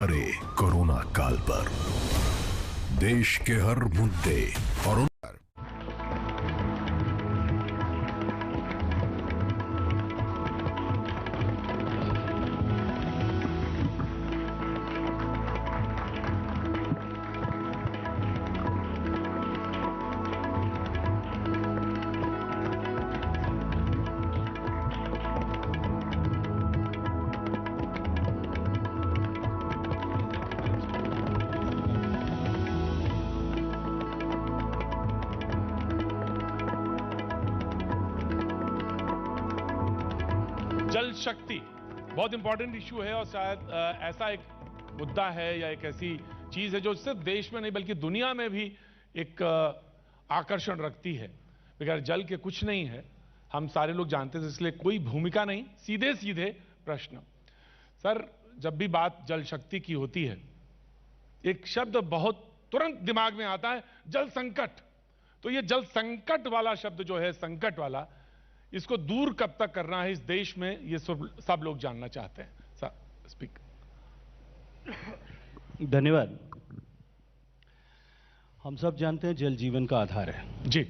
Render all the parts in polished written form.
अरे कोरोना काल पर देश के हर मुद्दे और जल शक्ति बहुत इंपॉर्टेंट इश्यू है और शायद ऐसा एक मुद्दा है या एक ऐसी चीज है जो सिर्फ देश में नहीं बल्कि दुनिया में भी एक आकर्षण रखती है। बगैर जल के कुछ नहीं है, हम सारे लोग जानते हैं, इसलिए कोई भूमिका नहीं, सीधे सीधे प्रश्न। सर, जब भी बात जल शक्ति की होती है एक शब्द बहुत तुरंत दिमाग में आता है, जल संकट। तो ये जल संकट वाला शब्द जो है, संकट वाला, इसको दूर कब तक करना है इस देश में, ये सब लोग जानना चाहते हैं। Sir speak. धन्यवाद। हम सब जानते हैं जल जीवन का आधार है जी,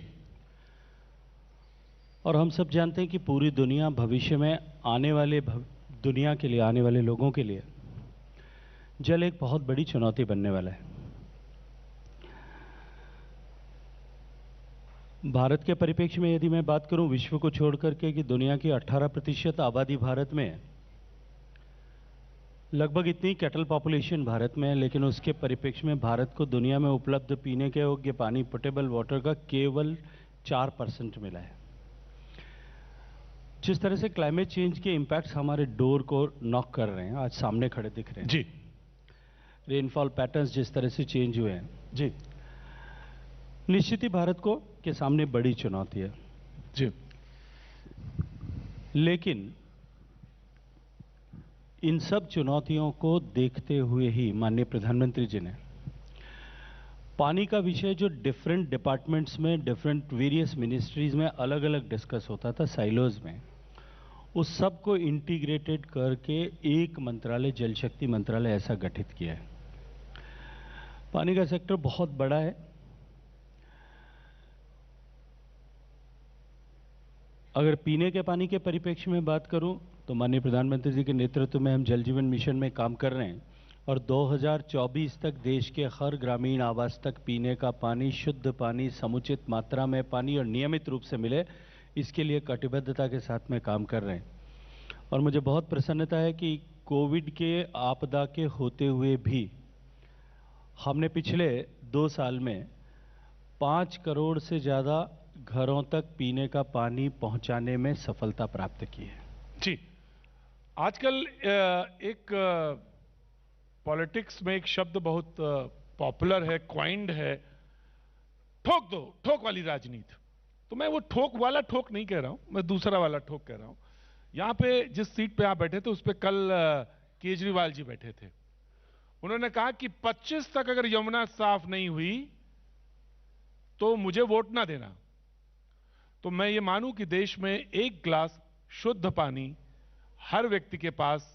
और हम सब जानते हैं कि पूरी दुनिया भविष्य में आने वाले दुनिया के लिए, आने वाले लोगों के लिए जल एक बहुत बड़ी चुनौती बनने वाला है। भारत के परिप्रेक्ष्य में यदि मैं बात करूं विश्व को छोड़ करके कि दुनिया की 18% आबादी भारत में है, लगभग इतनी कैटल पॉपुलेशन भारत में है, लेकिन उसके परिप्रेक्ष्य में भारत को दुनिया में उपलब्ध पीने के योग्य पानी, पोर्टेबल वाटर का केवल 4% मिला है। जिस तरह से क्लाइमेट चेंज के इंपैक्ट्स हमारे डोर को नॉक कर रहे हैं, आज सामने खड़े दिख रहे हैं जी, रेनफॉल पैटर्न्स जिस तरह से चेंज हुए हैं जी, निश्चित ही भारत को के सामने बड़ी चुनौती है जी। लेकिन इन सब चुनौतियों को देखते हुए ही माननीय प्रधानमंत्री जी ने पानी का विषय जो डिफरेंट डिपार्टमेंट्स में, डिफरेंट वेरियस मिनिस्ट्रीज में अलग अलग डिस्कस होता था साइलोज में, उस सब को इंटीग्रेटेड करके एक मंत्रालय, जल शक्ति मंत्रालय ऐसा गठित किया है। पानी का सेक्टर बहुत बड़ा है। अगर पीने के पानी के परिप्रेक्ष्य में बात करूं तो माननीय प्रधानमंत्री जी के नेतृत्व में हम जल जीवन मिशन में काम कर रहे हैं और 2024 तक देश के हर ग्रामीण आवास तक पीने का पानी, शुद्ध पानी, समुचित मात्रा में पानी और नियमित रूप से मिले, इसके लिए कटिबद्धता के साथ में काम कर रहे हैं। और मुझे बहुत प्रसन्नता है कि कोविड के आपदा के होते हुए भी हमने पिछले 2 साल में 5 करोड़ से ज़्यादा घरों तक पीने का पानी पहुंचाने में सफलता प्राप्त की है। जी, आजकल एक पॉलिटिक्स में एक शब्द बहुत पॉपुलर है, क्वाइंड है, ठोक दो, ठोक वाली राजनीति। तो मैं वो ठोक वाला ठोक नहीं कह रहा हूं, मैं दूसरा वाला ठोक कह रहा हूं। यहां पे जिस सीट पे आप बैठे थे उस पे कल केजरीवाल जी बैठे थे। उन्होंने कहा कि 25 तक अगर यमुना साफ नहीं हुई तो मुझे वोट ना देना। तो मैं ये मानूं कि देश में 1 गिलास शुद्ध पानी हर व्यक्ति के पास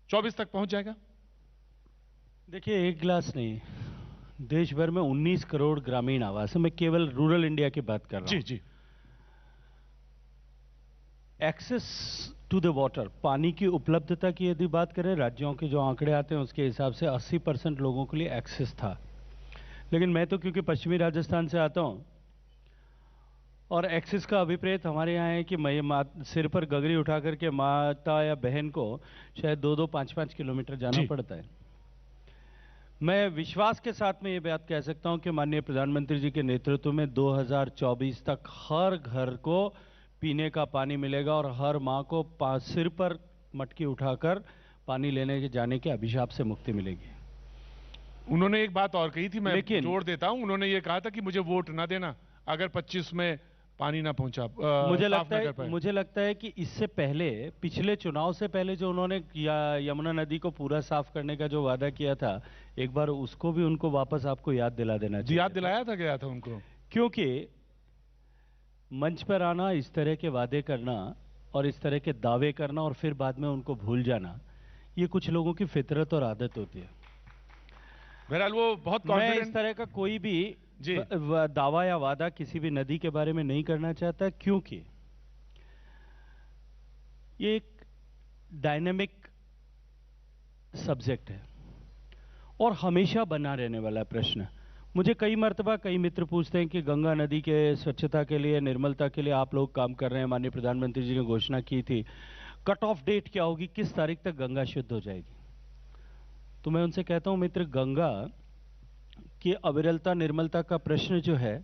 24 तक पहुंच जाएगा। देखिए, 1 गिलास नहीं, देश भर में 19 करोड़ ग्रामीण आवास है। मैं केवल रूरल इंडिया की बात कर रहा हूं। जी, जी। एक्सेस टू द वाटर, पानी की उपलब्धता की यदि बात करें, राज्यों के जो आंकड़े आते हैं उसके हिसाब से 80% लोगों के लिए एक्सेस था। लेकिन मैं तो क्योंकि पश्चिमी राजस्थान से आता हूं और एक्सेस का अभिप्रेत हमारे यहाँ है कि मैं सिर पर गगरी उठा करके माता या बहन को शायद 2-2, 5-5 किलोमीटर जाना पड़ता है। मैं विश्वास के साथ में ये बात कह सकता हूं कि माननीय प्रधानमंत्री जी के नेतृत्व में 2024 तक हर घर को पीने का पानी मिलेगा और हर मां को सिर पर मटकी उठाकर पानी लेने के जाने के अभिशाप से मुक्ति मिलेगी। उन्होंने एक बात और कही थी, मैं जोड़ देता हूं। उन्होंने ये कहा था कि मुझे वोट ना देना अगर 25 में पानी ना पहुंचा। मुझे लगता है कि इससे पहले, पिछले चुनाव से पहले जो उन्होंने यमुना नदी को पूरा साफ करने का जो वादा किया था, एक बार उसको भी उनको वापस आपको याद दिला देना चाहिए। याद दिलाया था, गया था उनको। क्योंकि मंच पर आना, इस तरह के वादे करना और इस तरह के दावे करना और फिर बाद में उनको भूल जाना, ये कुछ लोगों की फितरत और आदत होती है। बहरहाल वो बहुत मैं इस कॉन्फिडेंट। तरह का कोई भी जी। दावा या वादा किसी भी नदी के बारे में नहीं करना चाहता, क्योंकि ये एक डायनेमिक सब्जेक्ट है और हमेशा बना रहने वाला प्रश्न। मुझे कई मर्तबा कई मित्र पूछते हैं कि गंगा नदी के स्वच्छता के लिए, निर्मलता के लिए आप लोग काम कर रहे हैं, माननीय प्रधानमंत्री जी ने घोषणा की थी, कट ऑफ डेट क्या होगी, किस तारीख तक गंगा शुद्ध हो जाएगी? तो मैं उनसे कहता हूं मित्र, गंगा की अविरलता निर्मलता का प्रश्न जो है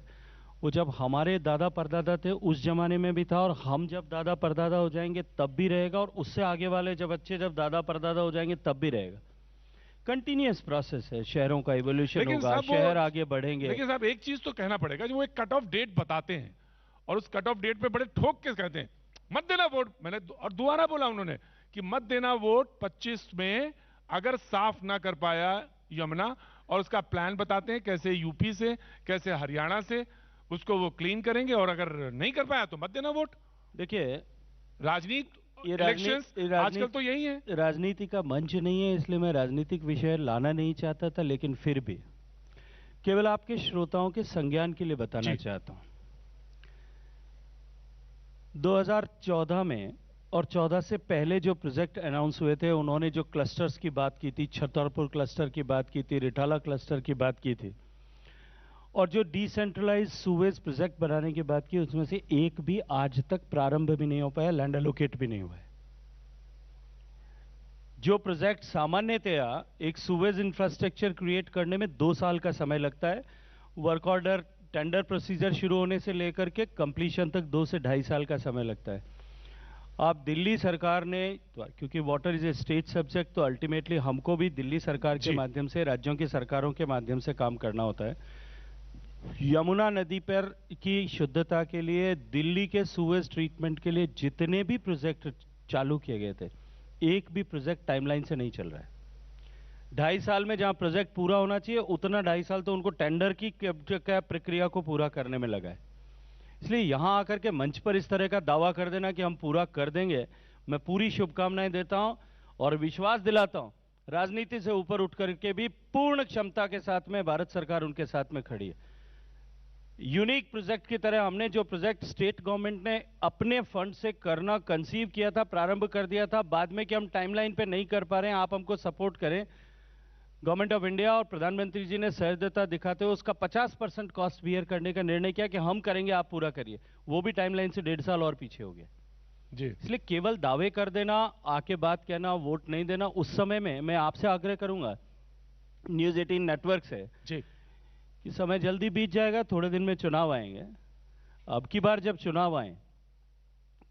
वो जब हमारे दादा परदादा थे उस जमाने में भी था, और हम जब दादा परदादा हो जाएंगे तब भी रहेगा, और उससे आगे वाले जब बच्चे जब दादा परदादा हो जाएंगे तब भी रहेगा। कंटिन्यूअस प्रोसेस है, शहरों का इवोल्यूशन होगा, शहर आगे बढ़ेंगे। लेकिन साहब एक चीज तो कहना पड़ेगा, जो वो एक कट ऑफ डेट बताते हैं और उस कट ऑफ डेट पे बड़े ठोक के कहते हैं मत देना वोट। मैंने और दोबारा बोला उन्होंने कि मत देना वोट 25 में अगर साफ ना कर पाया यमुना, और उसका प्लान बताते हैं कैसे यूपी से कैसे हरियाणा से उसको वो क्लीन करेंगे, और अगर नहीं कर पाया तो मत देना वोट। देखिए, राजनीति इलेक्शंस आजकल तो यही है। राजनीति का मंच नहीं है, इसलिए मैं राजनीतिक विषय लाना नहीं चाहता था, लेकिन फिर भी केवल आपके श्रोताओं के संज्ञान के लिए बताना चाहता हूं। 2014 में और 14 से पहले जो प्रोजेक्ट अनाउंस हुए थे, उन्होंने जो क्लस्टर्स की बात की थी, छतरपुर क्लस्टर की बात की थी, रिठाला क्लस्टर की बात की थी, और जो डिसेंट्रलाइज सूवेज प्रोजेक्ट बनाने की बात की, उसमें से एक भी आज तक प्रारंभ भी नहीं हो पाया, लैंड एलोकेट भी नहीं हुआ है। जो प्रोजेक्ट सामान्यतया एक सूवेज इंफ्रास्ट्रक्चर क्रिएट करने में 2 साल का समय लगता है, वर्क ऑर्डर टेंडर प्रोसीजर शुरू होने से लेकर के कंप्लीशन तक 2 से 2.5 साल का समय लगता है। आप दिल्ली सरकार ने, क्योंकि water is a state subject, तो अल्टीमेटली हमको भी दिल्ली सरकार के माध्यम से, राज्यों की सरकारों के माध्यम से काम करना होता है। यमुना नदी पर की शुद्धता के लिए, दिल्ली के सूवेज ट्रीटमेंट के लिए जितने भी प्रोजेक्ट चालू किए गए थे, एक भी प्रोजेक्ट टाइमलाइन से नहीं चल रहा है। 2.5 साल में जहां प्रोजेक्ट पूरा होना चाहिए, उतना 2.5 साल तो उनको टेंडर की प्रक्रिया को पूरा करने में लगा है। इसलिए यहां आकर के मंच पर इस तरह का दावा कर देना कि हम पूरा कर देंगे, मैं पूरी शुभकामनाएं देता हूं और विश्वास दिलाता हूं, राजनीति से ऊपर उठ करके भी पूर्ण क्षमता के साथ में भारत सरकार उनके साथ में खड़ी है। यूनिक प्रोजेक्ट की तरह हमने जो प्रोजेक्ट स्टेट गवर्नमेंट ने अपने फंड से करना कंसीव किया था, प्रारंभ कर दिया था, बाद में कि हम टाइमलाइन पे नहीं कर पा रहे हैं, आप हमको सपोर्ट करें, गवर्नमेंट ऑफ इंडिया और प्रधानमंत्री जी ने सहृदयता दिखाते हुए उसका 50% कॉस्ट बियर करने का निर्णय किया कि हम करेंगे, आप पूरा करिए। वो भी टाइमलाइन से 1.5 साल और पीछे हो गया जी। इसलिए केवल दावे कर देना, आके बात कहना, वोट नहीं देना, उस समय में मैं आपसे आग्रह करूंगा न्यूज़ 18 नेटवर्क से जी कि समय जल्दी बीत जाएगा, थोड़े दिन में चुनाव आएंगे। अब की बार जब चुनाव आए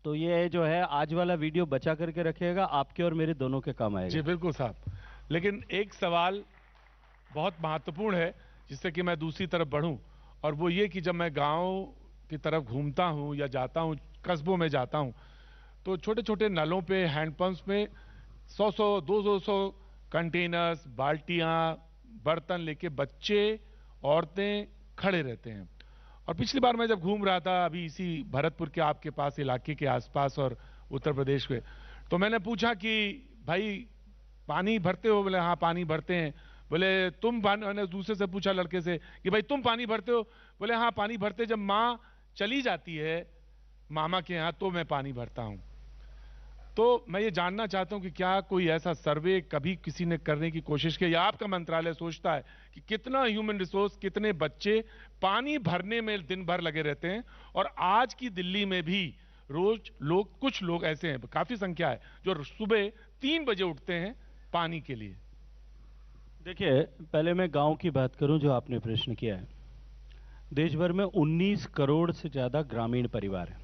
तो ये जो है आज वाला वीडियो बचा करके रखिएगा, आपके और मेरे दोनों के काम आएगा। जी बिल्कुल साहब। लेकिन एक सवाल बहुत महत्वपूर्ण है जिससे कि मैं दूसरी तरफ बढ़ूं, और वो ये कि जब मैं गांव की तरफ घूमता हूं या जाता हूं, कस्बों में जाता हूं, तो छोटे छोटे नलों पे, हैंडपंप्स में 100-100 200 कंटेनर्स, बाल्टियां, बर्तन लेके बच्चे, औरतें खड़े रहते हैं। और पिछली बार मैं जब घूम रहा था अभी इसी भरतपुर के आपके पास इलाके के आसपास और उत्तर प्रदेश में, तो मैंने पूछा कि भाई पानी भरते हो? बोले हाँ पानी भरते हैं। बोले तुम मैंने दूसरे से पूछा लड़के से कि भाई तुम पानी भरते हो? बोले हाँ पानी भरते, जब माँ चली जाती है मामा के यहाँ तो मैं पानी भरता हूं। तो मैं ये जानना चाहता हूं कि क्या कोई ऐसा सर्वे कभी किसी ने करने की कोशिश की, या आपका मंत्रालय सोचता है कि कितना ह्यूमन रिसोर्स, कितने बच्चे पानी भरने में दिन भर लगे रहते हैं? और आज की दिल्ली में भी रोज लोग, कुछ लोग ऐसे हैं, काफी संख्या है, जो सुबह 3 बजे उठते हैं पानी के लिए। देखिए, पहले मैं गांव की बात करूं जो आपने प्रश्न किया है। देश भर में 19 करोड़ से ज्यादा ग्रामीण परिवार हैं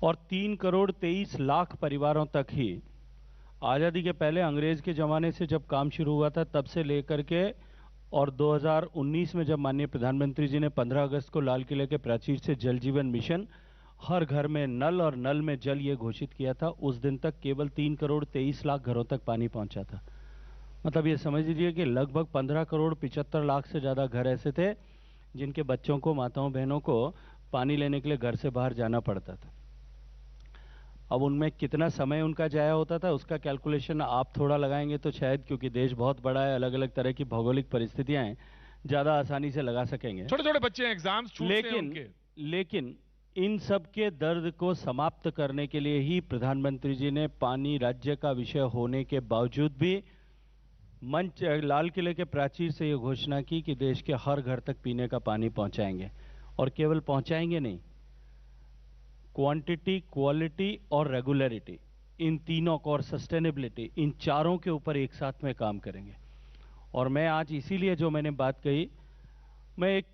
और 3 करोड़ 23 लाख परिवारों तक ही आजादी के पहले अंग्रेज के जमाने से जब काम शुरू हुआ था तब से लेकर के, और 2019 में जब माननीय प्रधानमंत्री जी ने 15 अगस्त को लाल किले के प्राचीर से जल जीवन मिशन, हर घर में नल और नल में जल ये घोषित किया था, उस दिन तक केवल 3 करोड़ 23 लाख घरों तक पानी पहुंचा था। मतलब ये समझ लीजिए कि लगभग 15 करोड़ 75 लाख से ज्यादा घर ऐसे थे जिनके बच्चों को, माताओं बहनों को पानी लेने के लिए घर से बाहर जाना पड़ता था। अब उनमें कितना समय उनका जाया होता था उसका कैलकुलेशन आप थोड़ा लगाएंगे तो शायद, क्योंकि देश बहुत बड़ा है, अलग अलग तरह की भौगोलिक परिस्थितियां हैं, ज्यादा आसानी से लगा सकेंगे। छोटे छोटे बच्चे हैं, एग्जाम्स छूटते हैं उनके। लेकिन इन सब के दर्द को समाप्त करने के लिए ही प्रधानमंत्री जी ने पानी राज्य का विषय होने के बावजूद भी मंच लाल किले के प्राचीर से ये घोषणा की कि देश के हर घर तक पीने का पानी पहुंचाएंगे। और केवल पहुंचाएंगे नहीं, क्वांटिटी, क्वालिटी और रेगुलरिटी, इन तीनों को, और सस्टेनेबिलिटी, इन चारों के ऊपर एक साथ में काम करेंगे। और मैं आज इसीलिए जो मैंने बात कही, मैं एक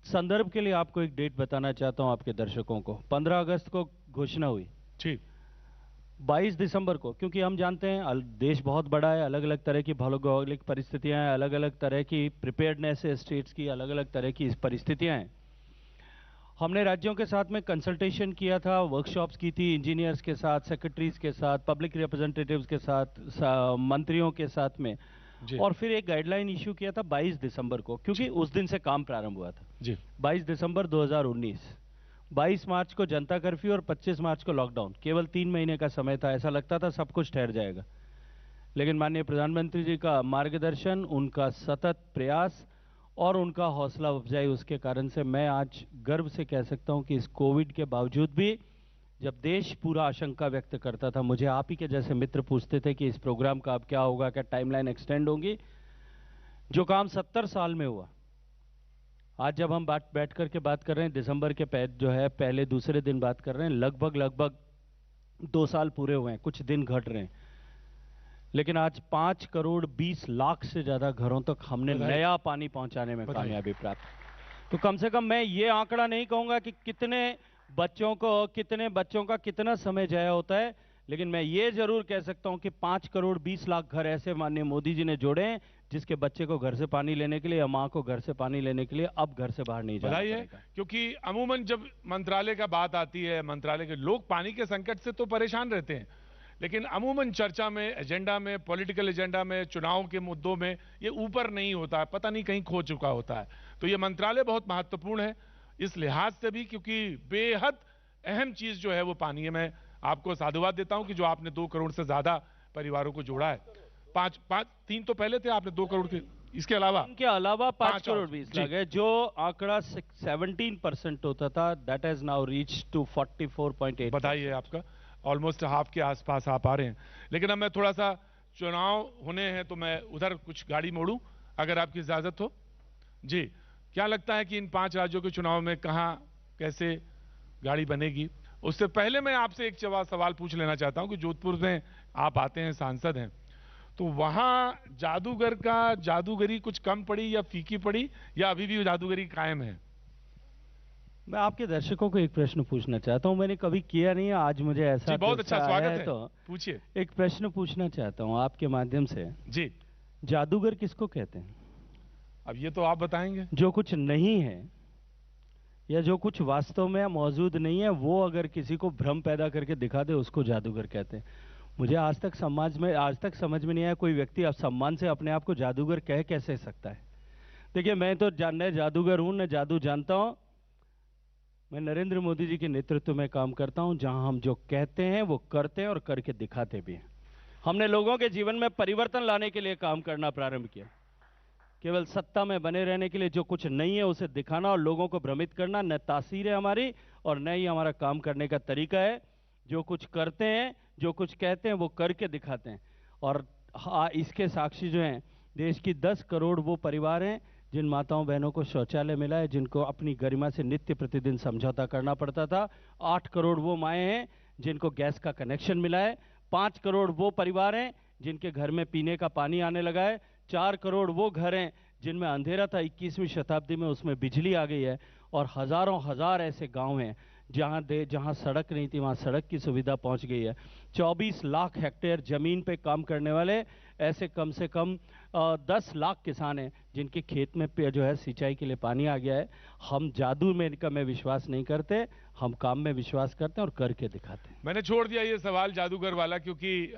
संदर्भ के लिए आपको एक डेट बताना चाहता हूं आपके दर्शकों को। 15 अगस्त को घोषणा हुई, ठीक। 22 दिसंबर को, क्योंकि हम जानते हैं देश बहुत बड़ा है, अलग अलग तरह की भौगोलिक परिस्थितियां हैं, अलग अलग तरह की प्रिपेयर्डनेस है स्टेट्स की, अलग अलग तरह की परिस्थितियां हैं। हमने राज्यों के साथ में कंसल्टेशन किया था, वर्कशॉप्स की थी, इंजीनियर्स के साथ, सेक्रेटरीज के साथ, पब्लिक रिप्रेजेंटेटिव्स के साथ, मंत्रियों के साथ में, और फिर एक गाइडलाइन इश्यू किया था 22 दिसंबर को, क्योंकि उस दिन से काम प्रारंभ हुआ था जी। 22 दिसंबर 2019। 22 मार्च को जनता कर्फ्यू और 25 मार्च को लॉकडाउन। केवल 3 महीने का समय था, ऐसा लगता था सब कुछ ठहर जाएगा। लेकिन माननीय प्रधानमंत्री जी का मार्गदर्शन, उनका सतत प्रयास और उनका हौसला अफजाई, उसके कारण से मैं आज गर्व से कह सकता हूं कि इस कोविड के बावजूद भी, जब देश पूरा आशंका व्यक्त करता था, मुझे आप ही के जैसे मित्र पूछते थे कि इस प्रोग्राम का अब क्या होगा, क्या टाइमलाइन एक्सटेंड होगी, जो काम 70 साल में हुआ, आज जब हम बैठ करके बात कर रहे हैं, दिसंबर के पहले दूसरे दिन बात कर रहे हैं, लगभग 2 साल पूरे हुए हैं, कुछ दिन घट रहे हैं, लेकिन आज 5 करोड़ 20 लाख से ज्यादा घरों तक हमने नया पानी पहुंचाने में कामयाबी प्राप्त। तो कम से कम मैं ये आंकड़ा नहीं कहूंगा कि कितने बच्चों का कितना समय जाया होता है, लेकिन मैं ये जरूर कह सकता हूं कि 5 करोड़ 20 लाख घर ऐसे माननीय मोदी जी ने जोड़े हैं जिसके बच्चे को घर से पानी लेने के लिए या मां को घर से पानी लेने के लिए अब घर से बाहर नहीं जाना पड़ेगा। क्योंकि अमूमन जब मंत्रालय का बात आती है, मंत्रालय के लोग पानी के संकट से तो परेशान रहते हैं, लेकिन अमूमन चर्चा में, एजेंडा में, पॉलिटिकल एजेंडा में, चुनाव के मुद्दों में ये ऊपर नहीं होता है, पता नहीं कहीं खो चुका होता है। तो ये मंत्रालय बहुत महत्वपूर्ण है इस लिहाज से भी, क्योंकि बेहद अहम चीज जो है वो पानी है। मैं आपको साधुवाद देता हूं कि जो आपने 2 करोड़ से ज्यादा परिवारों को जोड़ा है। 3 तो पहले थे, आपने 2 करोड़ के, इसके अलावा 5 करोड़ 20 लाख है, जो आंकड़ा 17% होता था, that has now reach to 44.8। बताइए, आपका ऑलमोस्ट हाफ के आसपास आप आ रहे हैं। लेकिन अब मैं थोड़ा सा, चुनाव होने हैं तो मैं उधर कुछ गाड़ी मोड़ूं, अगर आपकी इजाजत हो। जी, क्या लगता है कि इन 5 राज्यों के चुनाव में कहां कैसे गाड़ी बनेगी? उससे पहले मैं आपसे एक सवाल पूछ लेना चाहता हूं कि जोधपुर में आप आते हैं, सांसद हैं, तो वहां जादूगरी कुछ कम पड़ी या फीकी पड़ी, या अभी भी जादूगरी कायम है? मैं आपके दर्शकों को एक प्रश्न पूछना चाहता हूं, मैंने कभी किया नहीं है, आज मुझे ऐसा बहुत अच्छा स्वागत है, तो पूछिए। एक प्रश्न पूछना चाहता हूं आपके माध्यम से। जी। जादूगर किसको कहते हैं? अब ये तो आप बताएंगे। जो कुछ नहीं है या जो कुछ वास्तव में मौजूद नहीं है, वो अगर किसी को भ्रम पैदा करके दिखा दे, उसको जादूगर कहते हैं। मुझे आज तक समझ में नहीं आया कोई व्यक्ति अब सम्मान से अपने आप को जादूगर कह कैसे सकता है। देखिए, मैं तो न जादूगर हूं न जादू जानता हूं। मैं नरेंद्र मोदी जी के नेतृत्व में काम करता हूं, जहां हम जो कहते हैं वो करते हैं और करके दिखाते भी हैं। हमने लोगों के जीवन में परिवर्तन लाने के लिए काम करना प्रारंभ किया। केवल सत्ता में बने रहने के लिए जो कुछ नहीं है उसे दिखाना और लोगों को भ्रमित करना न तासीर है हमारी, और न ही हमारा काम करने का तरीका है। जो कुछ करते हैं, जो कुछ कहते हैं, वो करके दिखाते हैं। और इसके साक्षी जो हैं, देश की 10 करोड़ वो परिवार हैं जिन माताओं बहनों को शौचालय मिला है, जिनको अपनी गरिमा से नित्य प्रतिदिन समझौता करना पड़ता था। 8 करोड़ वो माएँ हैं जिनको गैस का कनेक्शन मिला है। 5 करोड़ वो परिवार हैं जिनके घर में पीने का पानी आने लगा है। 4 करोड़ वो घर हैं जिनमें अंधेरा था 21वीं शताब्दी में, उसमें बिजली आ गई है। और हजारों हजार ऐसे गांव हैं जहां सड़क नहीं थी, वहां सड़क की सुविधा पहुंच गई है। 24 लाख हेक्टेयर जमीन पे काम करने वाले ऐसे कम से कम 10 लाख किसान हैं जिनके खेत में जो है सिंचाई के लिए पानी आ गया है। हम जादू में विश्वास नहीं करते, हम काम में विश्वास करते हैं और करके दिखाते हैं। मैंने छोड़ दिया ये सवाल जादूगर वाला, क्योंकि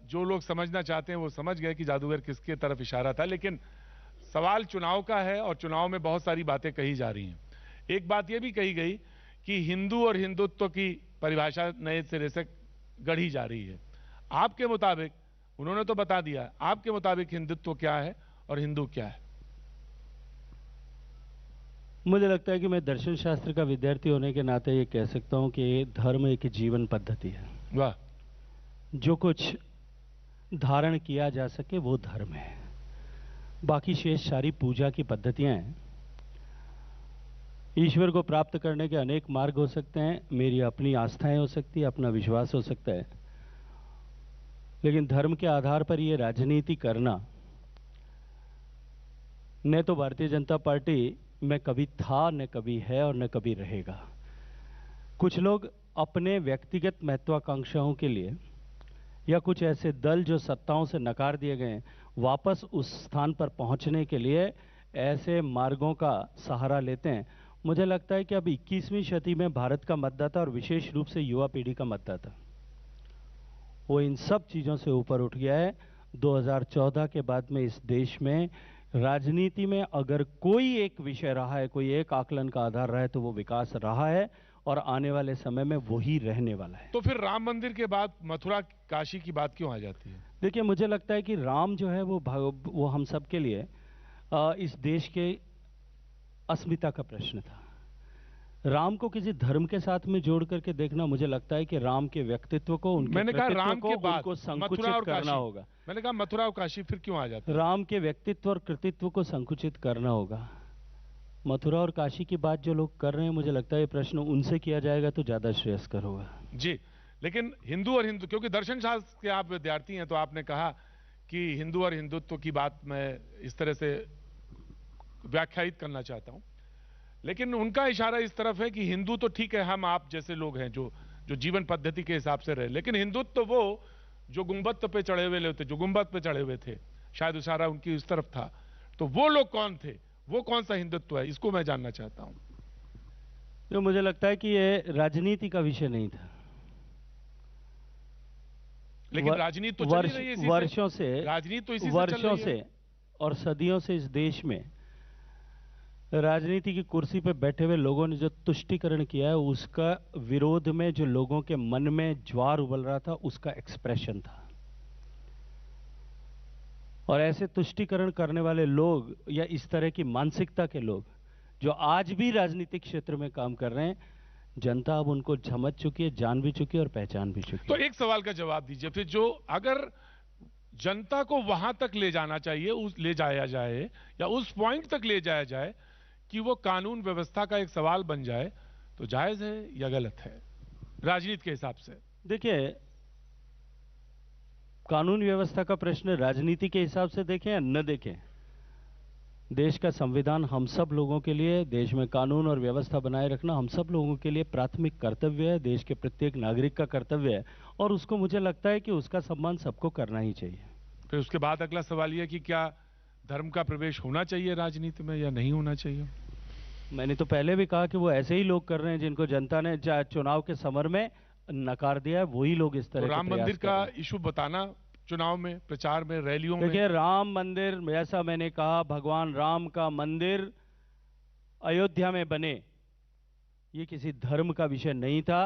जो लोग समझना चाहते हैं वो समझ गए कि जादूगर किसके तरफ इशारा था। लेकिन सवाल चुनाव का है और चुनाव में बहुत सारी बातें कही जा रही हैं। एक बात यह भी कही गई कि हिंदू और हिंदुत्व की परिभाषा नए सिरे से गढ़ी जा रही है। आपके मुताबिक, उन्होंने तो बता दिया, आपके मुताबिक हिंदुत्व क्या है और हिंदू क्या है? मुझे लगता है कि मैं दर्शन शास्त्र का विद्यार्थी होने के नाते ये कह सकता हूं कि धर्म एक जीवन पद्धति है। वाह। जो कुछ धारण किया जा सके वो धर्म है, बाकी शेष सारी पूजा की पद्धतियां हैं। ईश्वर को प्राप्त करने के अनेक मार्ग हो सकते हैं, मेरी अपनी आस्थाएं हो सकती है, अपना विश्वास हो सकता है, लेकिन धर्म के आधार पर यह राजनीति करना न तो भारतीय जनता पार्टी में कभी था, न कभी है और न कभी रहेगा। कुछ लोग अपने व्यक्तिगत महत्वाकांक्षाओं के लिए या कुछ ऐसे दल जो सत्ताओं से नकार दिए गए वापस उस स्थान पर पहुंचने के लिए ऐसे मार्गों का सहारा लेते हैं। मुझे लगता है कि अब 21वीं शती में भारत का मतदाता और विशेष रूप से युवा पीढ़ी का मतदाता वो इन सब चीजों से ऊपर उठ गया है। 2014 के बाद में इस देश में राजनीति में अगर कोई एक विषय रहा है, कोई एक आकलन का आधार रहा है, तो वो विकास रहा है और आने वाले समय में वही रहने वाला है। तो फिर राम मंदिर के बाद मथुरा काशी की बात क्यों आ जाती है? देखिए, मुझे लगता है कि राम जो है वो हम सब के लिए इस देश के अस्मिता का प्रश्न था। राम को किसी धर्म के साथ में जोड़ करके देखना, मुझे लगता है कि राम के व्यक्तित्व को, उनके मैंने कहा राम के बाद उनको संकुचित मथुरा और करना काशी। होगा। मैंने कहा मथुरा और काशी फिर क्यों आ जाता है? राम के व्यक्तित्व और कृतित्व को संकुचित करना होगा। मथुरा और काशी की बात जो लोग कर रहे हैं, मुझे लगता है ये प्रश्न उनसे किया जाएगा तो ज्यादा श्रेयस्कर होगा। जी, लेकिन हिंदू और हिंदू, क्योंकि दर्शन शास्त्र के आप विद्यार्थी हैं, तो आपने कहा कि हिंदू और हिंदुत्व की बात मैं इस तरह से व्याख्यायित करना चाहता हूं, लेकिन उनका इशारा इस तरफ है कि हिंदू तो ठीक है, हम आप जैसे लोग हैं जो जीवन पद्धति के हिसाब से रहे, लेकिन हिंदुत्व तो वो जो गुंबद पे चढ़े हुए थे, जो गुंबद पे चढ़े हुए थे, शायद इशारा उनकी इस तरफ था। तो वो लोग कौन थे, वो कौन सा हिंदुत्व है, इसको मैं जानना चाहता हूं। तो मुझे लगता है कि ये राजनीति का विषय नहीं था, लेकिन राजनीति तो चल रही है इसी वर्षों से, राजनीति तो इसी से वर्षों से और सदियों से इस देश में राजनीति की कुर्सी पर बैठे हुए लोगों ने जो तुष्टीकरण किया है, उसका विरोध में जो लोगों के मन में ज्वार उबल रहा था, उसका एक्सप्रेशन था। और ऐसे तुष्टीकरण करने वाले लोग या इस तरह की मानसिकता के लोग जो आज भी राजनीतिक क्षेत्र में काम कर रहे हैं, जनता अब उनको समझ चुकी है, जान भी चुकी है और पहचान भी चुकी तो है। एक सवाल का जवाब दीजिए फिर, जो अगर जनता को वहां तक ले जाना चाहिए, ले जाया जाए या उस पॉइंट तक ले जाया जाए कि वो कानून व्यवस्था का एक सवाल बन जाए, तो जायज है या गलत है राजनीति के हिसाब से? देखिए, कानून व्यवस्था का प्रश्न राजनीति के हिसाब से देखें या न देखें, देश का संविधान हम सब लोगों के लिए, देश में कानून और व्यवस्था बनाए रखना हम सब लोगों के लिए प्राथमिक कर्तव्य है, देश के प्रत्येक नागरिक का कर्तव्य है, और उसको मुझे लगता है कि उसका सम्मान सबको करना ही चाहिए। फिर उसके बाद अगला सवाल यह कि क्या धर्म का प्रवेश होना चाहिए राजनीति में या नहीं होना चाहिए? मैंने तो पहले भी कहा कि वो ऐसे ही लोग कर रहे हैं जिनको जनता ने चुनाव के समर में नकार दिया है, वही लोग इस तरह तो के राम प्रयास मंदिर कर का रहे हैं। इशू बताना चुनाव में, प्रचार में, रैलियों में। देखिए, राम मंदिर, जैसा मैंने कहा, भगवान राम का मंदिर अयोध्या में बने, ये किसी धर्म का विषय नहीं था,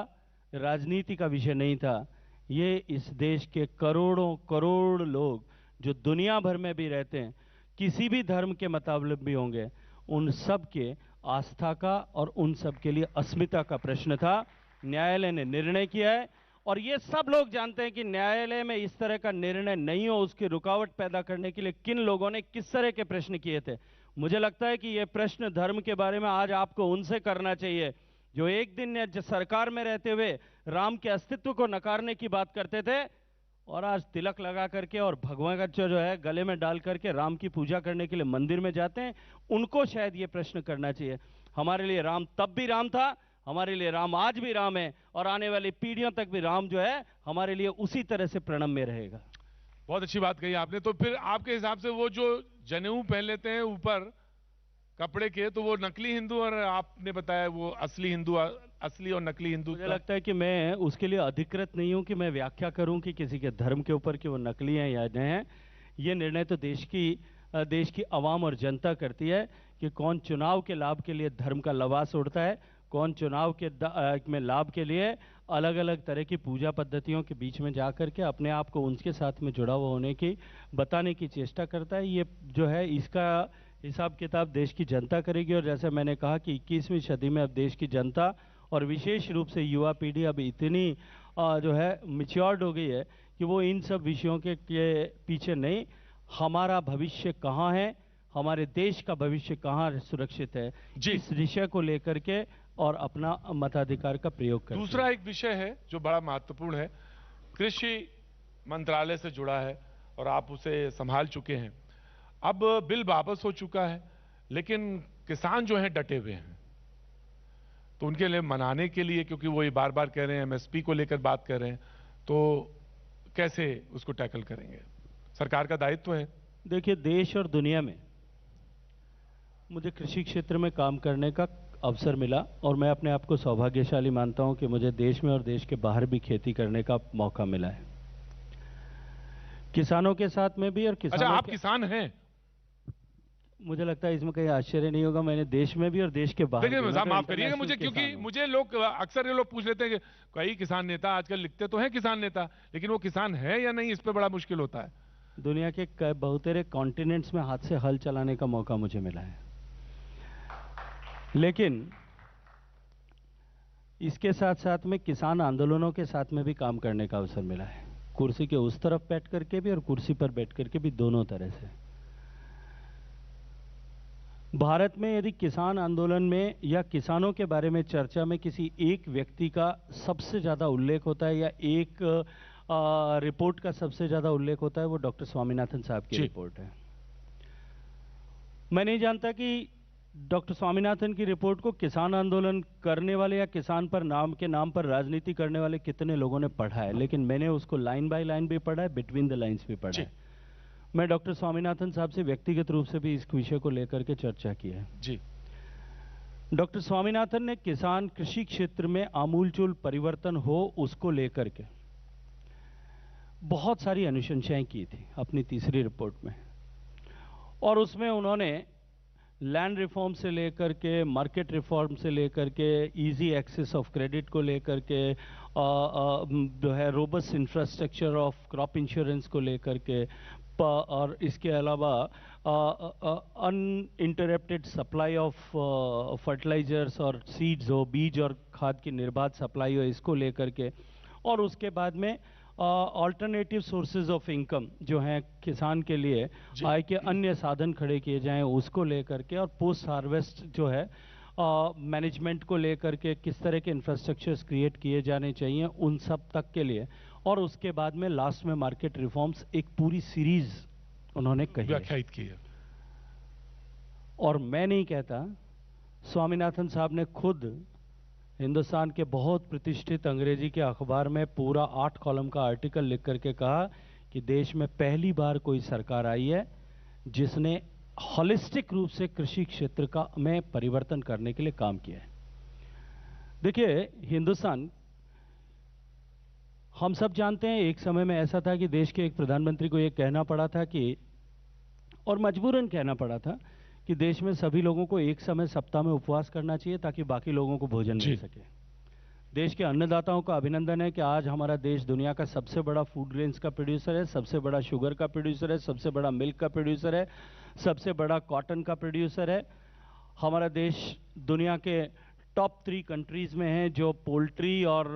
राजनीति का विषय नहीं था। ये इस देश के करोड़ों करोड़ लोग जो दुनिया भर में भी रहते हैं, किसी भी धर्म के मतावलंबी होंगे, उन सब के आस्था का और उन सब के लिए अस्मिता का प्रश्न था। न्यायालय ने निर्णय किया है और ये सब लोग जानते हैं कि न्यायालय में इस तरह का निर्णय नहीं हो, उसकी रुकावट पैदा करने के लिए किन लोगों ने किस तरह के प्रश्न किए थे। मुझे लगता है कि ये प्रश्न धर्म के बारे में आज आपको उनसे करना चाहिए जो एक दिन सरकार में रहते हुए राम के अस्तित्व को नकारने की बात करते थे और आज तिलक लगा करके और भगवान का जो है गले में डाल करके राम की पूजा करने के लिए मंदिर में जाते हैं। उनको शायद ये प्रश्न करना चाहिए। हमारे लिए राम तब भी राम था, हमारे लिए राम आज भी राम है और आने वाली पीढ़ियों तक भी राम जो है हमारे लिए उसी तरह से प्रणम्य रहेगा। बहुत अच्छी बात कही आपने। तो फिर आपके हिसाब से वो जो जनेऊ पहन लेते हैं ऊपर कपड़े के, तो वो नकली हिंदू, और आपने बताया वो असली हिंदू, असली और नकली हिंदू। मुझे लगता है कि मैं उसके लिए अधिकृत नहीं हूं कि मैं व्याख्या करूं कि किसी के धर्म के ऊपर कि वो नकली हैं या नहीं हैं। ये निर्णय तो देश की आवाम और जनता करती है कि कौन चुनाव के लाभ के लिए धर्म का लबास ओढ़ता है, कौन चुनाव के में लाभ के लिए अलग अलग तरह की पूजा पद्धतियों के बीच में जा करके अपने आप को उनके साथ में जुड़ा हुआ होने की बताने की चेष्टा करता है। ये जो है इसका हिसाब किताब देश की जनता करेगी। और जैसे मैंने कहा कि 21वीं सदी में अब देश की जनता और विशेष रूप से युवा पीढ़ी अब इतनी जो है मैच्योर्ड हो गई है कि वो इन सब विषयों के पीछे नहीं, हमारा भविष्य कहाँ है, हमारे देश का भविष्य कहाँ सुरक्षित है, इस विषय को लेकर के और अपना मताधिकार का प्रयोग करते हैं। दूसरा एक विषय है जो बड़ा महत्वपूर्ण है, कृषि मंत्रालय से जुड़ा है और आप उसे संभाल चुके हैं। अब बिल वापस हो चुका है, लेकिन किसान जो हैं डटे हुए हैं, तो उनके लिए मनाने के लिए, क्योंकि वो ये बार बार कह रहे हैं, एमएसपी को लेकर बात कर रहे हैं, तो कैसे उसको टैकल करेंगे? सरकार का दायित्व है। देखिए, देश और दुनिया में मुझे कृषि क्षेत्र में काम करने का अवसर मिला और मैं अपने आप को सौभाग्यशाली मानता हूं कि मुझे देश में और देश के बाहर भी खेती करने का मौका मिला है, किसानों के साथ में भी। और किसानों अच्छा, आप किसान हैं? मुझे लगता है इसमें कहीं आश्चर्य नहीं होगा, मैंने देश में भी और देश के बाहर। देखिए, माफ करिएगा मुझे, क्योंकि मुझे लोग अक्सर ये लोग पूछ लेते हैं कि कई किसान नेता आजकल लिखते तो हैं किसान नेता, लेकिन वो किसान है या नहीं, इस पे बड़ा मुश्किल होता है। दुनिया के बहुतेरे कॉन्टिनेंट्स में हाथ से हल चलाने का मौका मुझे मिला है, लेकिन इसके साथ साथ में किसान आंदोलनों के साथ में भी काम करने का अवसर मिला है, कुर्सी के उस तरफ बैठ करके भी और कुर्सी पर बैठ करके भी, दोनों तरह से। भारत में यदि किसान आंदोलन में या किसानों के बारे में चर्चा में किसी एक व्यक्ति का सबसे ज्यादा उल्लेख होता है या एक रिपोर्ट का सबसे ज्यादा उल्लेख होता है, वो डॉक्टर स्वामीनाथन साहब की रिपोर्ट है। मैं नहीं जानता कि डॉक्टर स्वामीनाथन की रिपोर्ट को किसान आंदोलन करने वाले या किसान पर नाम पर राजनीति करने वाले कितने लोगों ने पढ़ा है, लेकिन मैंने उसको लाइन बाय लाइन भी पढ़ा है, बिटवीन द लाइंस भी पढ़ा है। मैं डॉक्टर स्वामीनाथन साहब से व्यक्तिगत रूप से भी इस विषय को लेकर के चर्चा की है। जी, डॉक्टर स्वामीनाथन ने किसान कृषि क्षेत्र में आमूलचूल परिवर्तन हो उसको लेकर के बहुत सारी अनुशंसाएं की थी अपनी तीसरी रिपोर्ट में, और उसमें उन्होंने लैंड रिफॉर्म से लेकर के मार्केट रिफॉर्म से लेकर के इजी एक्सेस ऑफ क्रेडिट को लेकर के जो है robust infrastructure of crop insurance को लेकर के, और इसके अलावा अनइंटरप्टेड सप्लाई ऑफ फर्टिलाइजर्स और सीड्स हो, बीज और खाद की निर्बाध सप्लाई हो, इसको लेकर के, और उसके बाद में ऑल्टरनेटिव सोर्सेज ऑफ इनकम जो हैं किसान के लिए आय के अन्य साधन खड़े किए जाएं उसको लेकर के, और पोस्ट हार्वेस्ट जो है मैनेजमेंट को लेकर के किस तरह के इंफ्रास्ट्रक्चर्स क्रिएट किए जाने चाहिए उन सब तक के लिए, और उसके बाद में लास्ट में मार्केट रिफॉर्म्स, एक पूरी सीरीज उन्होंने कही, व्याख्यायित की है। और मैं नहीं कहता, स्वामीनाथन साहब ने खुद हिंदुस्तान के बहुत प्रतिष्ठित अंग्रेजी के अखबार में पूरा 8 कॉलम का आर्टिकल लिख करके कहा कि देश में पहली बार कोई सरकार आई है जिसने हॉलिस्टिक रूप से कृषि क्षेत्र का में परिवर्तन करने के लिए काम किया है। देखिए, हिंदुस्तान, हम सब जानते हैं एक समय में ऐसा था कि देश के एक प्रधानमंत्री को यह कहना पड़ा था कि, और मजबूरन कहना पड़ा था कि देश में सभी लोगों को एक समय सप्ताह में उपवास करना चाहिए ताकि बाकी लोगों को भोजन मिल सके। देश के अन्नदाताओं का अभिनंदन है कि आज हमारा देश दुनिया का सबसे बड़ा फूड ग्रेन्स का प्रोड्यूसर है, सबसे बड़ा शुगर का प्रोड्यूसर है, सबसे बड़ा मिल्क का प्रोड्यूसर है, सबसे बड़ा कॉटन का प्रोड्यूसर है। हमारा देश दुनिया के टॉप 3 कंट्रीज में है जो पोल्ट्री और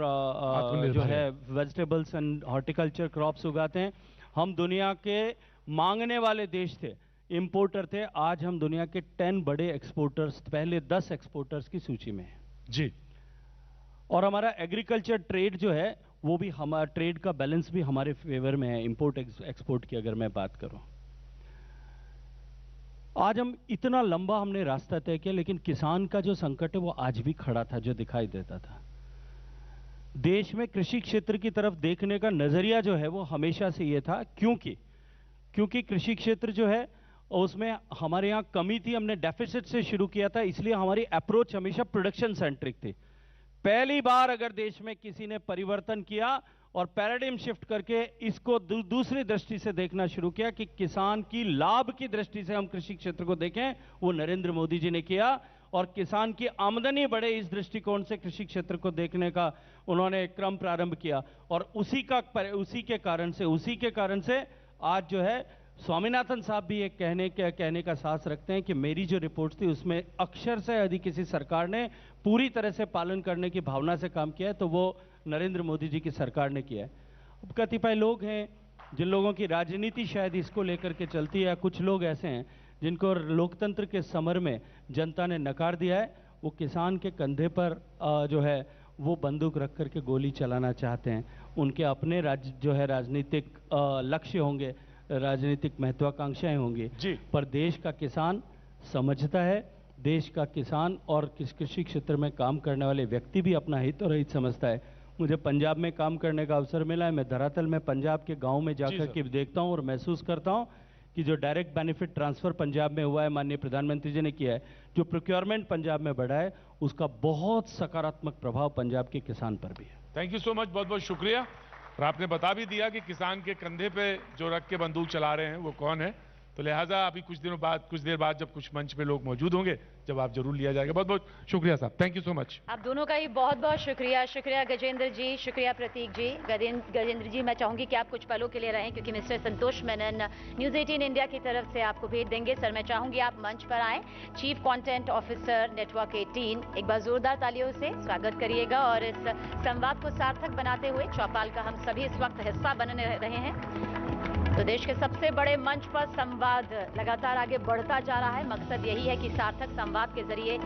जो है वेजिटेबल्स एंड हॉर्टिकल्चर क्रॉप्स उगाते हैं। हम दुनिया के मांगने वाले देश थे, इंपोर्टर थे। आज हम दुनिया के 10 बड़े एक्सपोर्टर्स, पहले 10 एक्सपोर्टर्स की सूची में हैं जी। और हमारा एग्रीकल्चर ट्रेड जो है वो भी, हमारा ट्रेड का बैलेंस भी हमारे फेवर में है, इंपोर्ट एक्सपोर्ट की अगर मैं बात करूं। आज हम इतना लंबा हमने रास्ता तय किया, लेकिन किसान का जो संकट है वो आज भी खड़ा था, जो दिखाई देता था। देश में कृषि क्षेत्र की तरफ देखने का नजरिया जो है वो हमेशा से ये था, क्योंकि कृषि क्षेत्र जो है उसमें हमारे यहाँ कमी थी, हमने डेफिसिट से शुरू किया था, इसलिए हमारी अप्रोच हमेशा प्रोडक्शन सेंट्रिक थी। पहली बार अगर देश में किसी ने परिवर्तन किया और पैराडिम शिफ्ट करके इसको दूसरी दृष्टि से देखना शुरू किया कि किसान की लाभ की दृष्टि से हम कृषि क्षेत्र को देखें, वो नरेंद्र मोदी जी ने किया। और किसान की आमदनी बढ़े, इस दृष्टिकोण से कृषि क्षेत्र को देखने का उन्होंने एक क्रम प्रारंभ किया। और उसी के कारण से आज जो है स्वामीनाथन साहब भी एक कहने का साहस रखते हैं कि मेरी जो रिपोर्ट थी उसमें अक्षर से यदि किसी सरकार ने पूरी तरह से पालन करने की भावना से काम किया है तो वो नरेंद्र मोदी जी की सरकार ने किया है। अब कतिपय लोग हैं जिन लोगों की राजनीति शायद इसको लेकर के चलती है, कुछ लोग ऐसे हैं जिनको लोकतंत्र के समर में जनता ने नकार दिया है, वो किसान के कंधे पर जो है वो बंदूक रख करके गोली चलाना चाहते हैं। उनके अपने राजनीतिक लक्ष्य होंगे, राजनीतिक महत्वाकांक्षाएं होंगी जी। पर देश का किसान समझता है, देश का किसान और कृषि क्षेत्र में काम करने वाले व्यक्ति भी अपना हित और हित समझता है। मुझे पंजाब में काम करने का अवसर मिला है, मैं धरातल में पंजाब के गांव में जाकर के देखता हूं और महसूस करता हूं कि जो डायरेक्ट बेनिफिट ट्रांसफर पंजाब में हुआ है, माननीय प्रधानमंत्री जी ने किया है, जो प्रोक्योरमेंट पंजाब में बढ़ा है, उसका बहुत सकारात्मक प्रभाव पंजाब के किसान पर भी है। थैंक यू सो मच, बहुत बहुत शुक्रिया। और आपने बता भी दिया कि किसान के कंधे पे जो रख के बंदूक चला रहे हैं वो कौन है, तो लिहाजा अभी कुछ देर बाद जब कुछ मंच पे लोग मौजूद होंगे जवाब जरूर लिया जाएगा। बहुत बहुत शुक्रिया साहब, थैंक यू सो मच। आप दोनों का ही बहुत बहुत शुक्रिया। शुक्रिया गजेंद्र जी, शुक्रिया प्रतीक जी। गजेंद्र जी, मैं चाहूंगी कि आप कुछ पलों के लिए रहें क्योंकि मिस्टर संतोष मेनन न्यूज 18 इंडिया की तरफ से आपको भेंट देंगे। सर, मैं चाहूंगी आप मंच पर आएं। चीफ कंटेंट ऑफिसर नेटवर्क 18, एक बार जोरदार तालियों से स्वागत करिएगा। और इस संवाद को सार्थक बनाते हुए चौपाल का हम सभी इस वक्त हिस्सा बनने रहे हैं। तो देश के सबसे बड़े मंच पर संवाद लगातार आगे बढ़ता जा रहा है। मकसद यही है कि सार्थक संवाद के जरिए